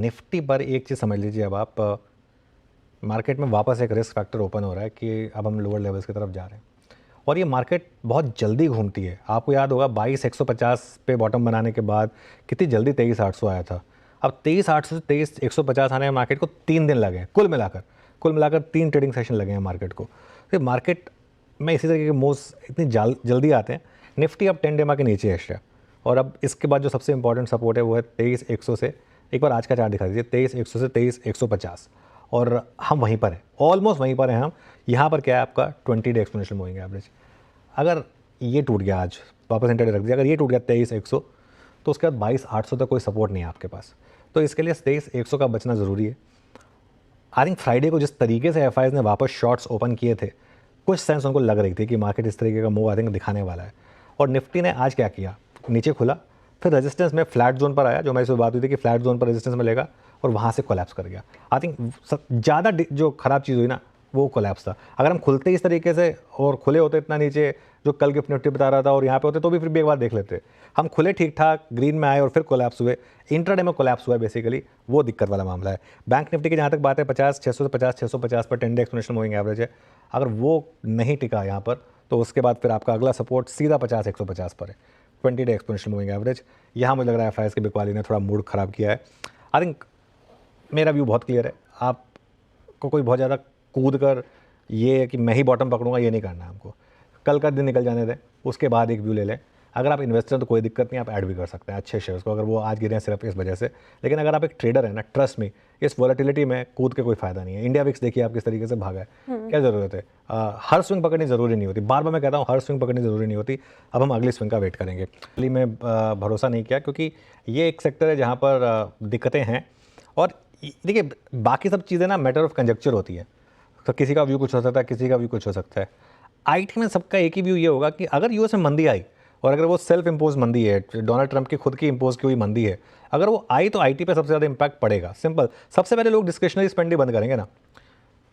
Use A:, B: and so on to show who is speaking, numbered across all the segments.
A: Nifty पर एक चीज़ समझ लीजिए, अब आप मार्केट में वापस एक रिस्क फैक्टर ओपन हो रहा है कि अब हम लोअर लेवल्स की तरफ जा रहे हैं और ये मार्केट बहुत जल्दी घूमती है। आपको याद होगा 22,150 पे बॉटम बनाने के बाद कितनी जल्दी 23,800 आया था। अब 23,800 से 23,150 आने में मार्केट को 3 दिन लगे हैं कुल मिलाकर 3 ट्रेडिंग सेशन लगे हैं मार्केट को। तो मार्केट में इसी तरीके के मूव्स इतनी जल्दी आते हैं। निफ्टी अब 10 डे के नीचे है और अब इसके बाद जो सबसे इंपॉर्टेंट सपोर्ट है वो है 23,100 से, एक बार आज का चार्ट दिखा दीजिए, 23,100 से 23,150 और हम वहीं पर हैं, ऑलमोस्ट वहीं पर हैं हम। यहाँ पर क्या है आपका 20 डे एक्सपोनेंशियल मूविंग एवरेज। अगर ये टूट गया, आज वापस इंटरडे रख दिया, अगर ये टूट गया 23,100 तो उसके बाद 22,800 तक कोई सपोर्ट नहीं है आपके पास। तो इसके लिए 23,100 का बचना ज़रूरी है। आई थिंक फ्राइडे को जिस तरीके से एफ ने वापस शॉर्ट्स ओपन किए थे, कुछ सेंस उनको लग रही थी कि मार्केट इस तरीके का मूव आई थिंक दिखाने वाला है। और निफ्टी ने आज क्या किया, नीचे खुला, फिर रेजिस्टेंस में फ्लैट जोन पर आया, जो हमारी से बात हुई थी कि फ्लैट जोन पर रेजिस्टेंस में लेगा और वहाँ से कोलैप्स कर गया। आई थिंक ज़्यादा जो ख़राब चीज़ हुई ना वो कोलैप्स था। अगर हम खुलते इस तरीके से और खुले होते इतना नीचे जो कल गिफ्ट निफ्टी बता रहा था और यहाँ पे होते तो भी फिर भी एक बार देख लेते। हम खुले ठीक ठाक ग्रीन में आए और फिर कोलैप्स हुए, इंट्राडे में कोलैप्स हुआ, बेसिकली वो दिक्कत वाला मामला है। बैंक निफ्टी की जहाँ तक बात है 50,600 से 50,650 पर 10 डे एक्सपोनेंशियल मूविंग एवरेज है। अगर वो नहीं टिका यहाँ पर तो उसके बाद फिर आपका अगला सपोर्ट सीधा 50,150 पर है, 20 डे एक्सपोनेंशियल मूविंग एवरेज। यहाँ मुझे लग रहा है एफआईएस की बिकवाली ने थोड़ा मूड ख़राब किया है। आई थिंक मेरा व्यू बहुत क्लियर है, आपको कोई बहुत ज़्यादा कूद कर ये है कि मैं ही बॉटम पकड़ूंगा, ये नहीं करना है हमको। कल का दिन निकल जाने दें, उसके बाद एक व्यू ले लें। अगर आप इन्वेस्टर हैं तो कोई दिक्कत नहीं, आप ऐड भी कर सकते हैं अच्छे शेयर्स को, अगर वो आज गिरे हैं सिर्फ इस वजह से। लेकिन अगर आप एक ट्रेडर है ना, ट्रस्ट में इस वॉलेटिलिटी में कूद के कोई फायदा नहीं है। इंडिया विक्स देखिए आप किस तरीके से भागा है, क्या ज़रूरत है। हर स्विंग पकड़नी ज़रूरी नहीं होती, बार बार मैं कहता हूँ हर स्विंग पकड़नी ज़रूरी नहीं होती। अब हम अगली स्विंग का वेट करेंगे। अगली में भरोसा नहीं किया क्योंकि ये एक सेक्टर है जहाँ पर दिक्कतें हैं। और देखिए बाकी सब चीज़ें ना मैटर ऑफ कंजक्चर होती है, तो किसी का व्यू कुछ हो सकता है, किसी का व्यू कुछ हो सकता है। आईटी में सबका एक ही व्यू ये होगा कि अगर यूएस में मंदी आई और अगर वो सेल्फ इम्पोज मंदी है, डोनाल्ड ट्रंप की खुद की इम्पोज की हुई मंदी है, अगर वो आई तो आईटी पे सबसे ज़्यादा इंपैक्ट पड़ेगा। सिंपल, सबसे पहले लोग डिस्क्रिशनरी स्पेंडिंग बंद करेंगे ना,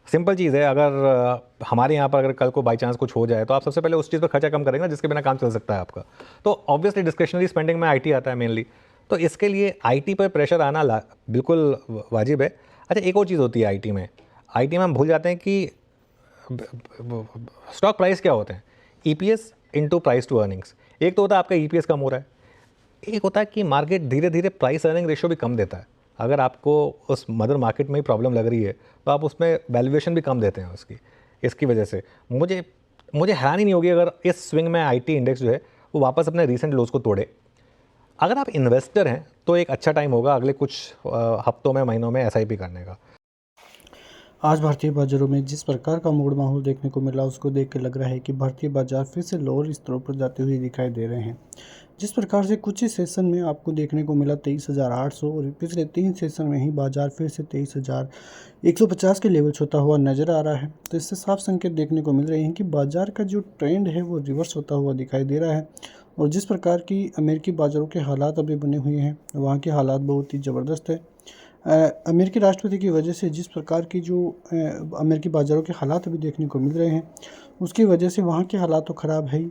A: सिंपल चीज़ है। अगर हमारे यहाँ पर अगर कल को बाई चांस कुछ हो जाए तो आप सबसे पहले उस चीज़ पर खर्चा कम करेंगे ना जिसके बिना काम चल सकता है आपका। तो ऑब्वियसली डिस्क्रिशनरी स्पेंडिंग में आईटी आता है मेनली, तो इसके लिए आईटी पर प्रेशर आना बिल्कुल वाजिब है। अच्छा, एक और चीज़ होती है आईटी में हम भूल जाते हैं कि स्टॉक प्राइस क्या होते हैं, EPS into price to earnings. एक तो होता है आपका ईपीएस कम हो रहा है, एक होता है कि मार्केट धीरे धीरे प्राइस अर्निंग रेशियो भी कम देता है। अगर आपको उस मदर मार्केट में ही प्रॉब्लम लग रही है तो आप उसमें वैल्यूएशन भी कम देते हैं उसकी। इसकी वजह से मुझे हैरानी नहीं होगी अगर इस स्विंग में आईटी इंडेक्स जो है वो वापस अपने रीसेंट लोज को तोड़े। अगर आप इन्वेस्टर हैं तो एक अच्छा टाइम होगा अगले कुछ हफ्तों में, महीनों में एसआईपी करने का।
B: आज भारतीय बाजारों में जिस प्रकार का मूड माहौल देखने को मिला उसको देख के लग रहा है कि भारतीय बाजार फिर से लोअर स्तरों पर जाते हुए दिखाई दे रहे हैं। जिस प्रकार से कुछ ही सेशन में आपको देखने को मिला 23,800 और पिछले 3 सेशन में ही बाजार फिर से 23,150 के लेवल छूता हुआ नजर आ रहा है, तो इससे साफ संकेत देखने को मिल रहे हैं कि बाजार का जो ट्रेंड है वो रिवर्स होता हुआ दिखाई दे रहा है। और जिस प्रकार की अमेरिकी बाजारों के हालात अभी बने हुए हैं वहाँ के हालात बहुत ही ज़बरदस्त है। अमेरिकी राष्ट्रपति की वजह से जिस प्रकार की जो अमेरिकी बाज़ारों के हालात अभी देखने को मिल रहे हैं उसकी वजह से वहाँ के हालात तो ख़राब है ही।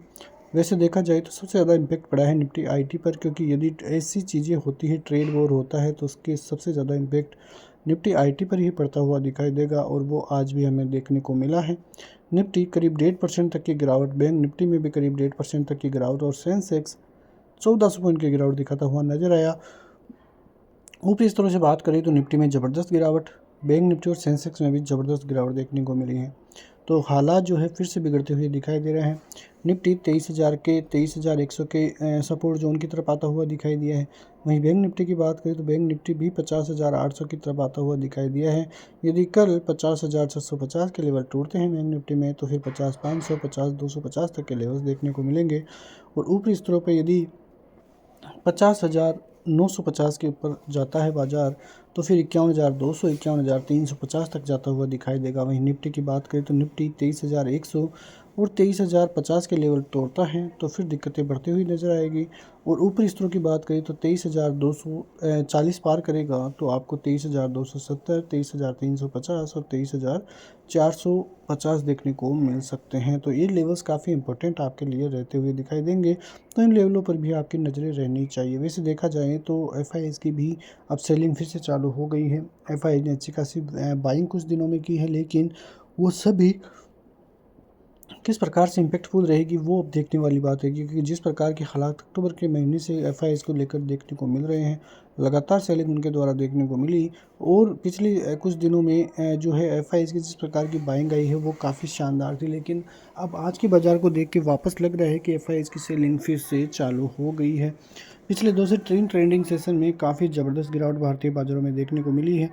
B: वैसे देखा जाए तो सबसे ज़्यादा इम्पैक्ट पड़ा है निफ्टी आईटी पर, क्योंकि यदि ऐसी चीज़ें होती है, ट्रेड वॉर होता है, तो उसके सबसे ज़्यादा इम्पैक्ट निफ्टी आईटी पर ही पड़ता हुआ दिखाई देगा और वो आज भी हमें देखने को मिला है। निफ्टी करीब 1.5% तक की गिरावट, बैंक निफ्टी में भी करीब 1.5% तक की गिरावट और सेंसेक्स 1400 पॉइंट की गिरावट दिखाता हुआ नजर आया। ऊपरी स्तरों से बात करें तो निफ्टी में ज़बरदस्त गिरावट, बैंक निफ्टी और सेंसेक्स में भी ज़बरदस्त गिरावट देखने को मिली है। तो हालात जो है फिर से बिगड़ते हुए दिखाई दे रहे हैं। निफ्टी 23,100 के सपोर्ट जोन की तरफ आता हुआ दिखाई दिया है। वहीं बैंक निफ्टी की बात करें तो बैंक निफ्टी भी 50,800 की तरफ आता हुआ दिखाई दिया है। यदि कल 50,650 के लेवल टूटते हैं बैंक निफ्टी में तो फिर 50,500, 50,250 तक के लेवल्स देखने को मिलेंगे। और ऊपरी स्तरों पर यदि 50,950 के ऊपर जाता है बाजार तो फिर 51,200, 51,350 तक जाता हुआ दिखाई देगा। वहीं निफ्टी की बात करें तो निफ्टी 23,100 और 23,050 के लेवल तोड़ता है तो फिर दिक्कतें बढ़ती हुई नज़र आएगी। और ऊपरी स्तरों की बात करें तो 23,240 पार करेगा तो आपको 23,270, 23,350 और 23,450 देखने को मिल सकते हैं। तो ये लेवल्स काफ़ी इंपॉर्टेंट आपके लिए रहते हुए दिखाई देंगे, तो इन लेवलों पर भी आपकी नज़रें रहनी चाहिए। वैसे देखा जाए तो एफ की भी अब सेलिंग फिर से चालू हो गई है। एफ ने अच्छी खासी बाइंग कुछ दिनों में की है, लेकिन वो सभी किस प्रकार से इम्पैक्टफुल रहेगी वो अब देखने वाली बात है, क्योंकि जिस प्रकार के हालात अक्टूबर के महीने से एफ को लेकर देखने को मिल रहे हैं, लगातार सेलिंग उनके द्वारा देखने को मिली। और पिछले कुछ दिनों में जो है एफ की जिस प्रकार की बाइंग आई है वो काफ़ी शानदार थी, लेकिन अब आज के बाज़ार को देख के वापस लग रहा है कि एफ की सेलिंग फिर से चालू हो गई है। पिछले 2 से 3 ट्रेंडिंग सेशन में काफ़ी ज़बरदस्त गिरावट भारतीय बाज़ारों में देखने को मिली है।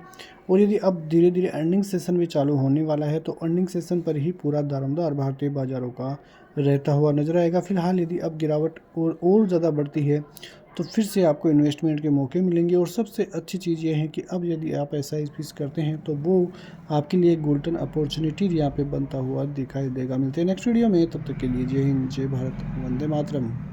B: और यदि अब धीरे धीरे अर्निंग सेशन भी चालू होने वाला है तो अर्निंग सेशन पर ही पूरा दारोमदार भारतीय बाज़ारों का रहता हुआ नजर आएगा। फिलहाल यदि अब गिरावट और ज़्यादा बढ़ती है तो फिर से आपको इन्वेस्टमेंट के मौके मिलेंगे। और सबसे अच्छी चीज़ ये है कि अब यदि आप SIPs करते हैं तो वो आपके लिए गोल्डन अपॉर्चुनिटी यहाँ पे बनता हुआ दिखाई देगा। मिलते हैं नेक्स्ट वीडियो में, तब तक के लिए जय हिंद, जय भारत, वंदे मातरम।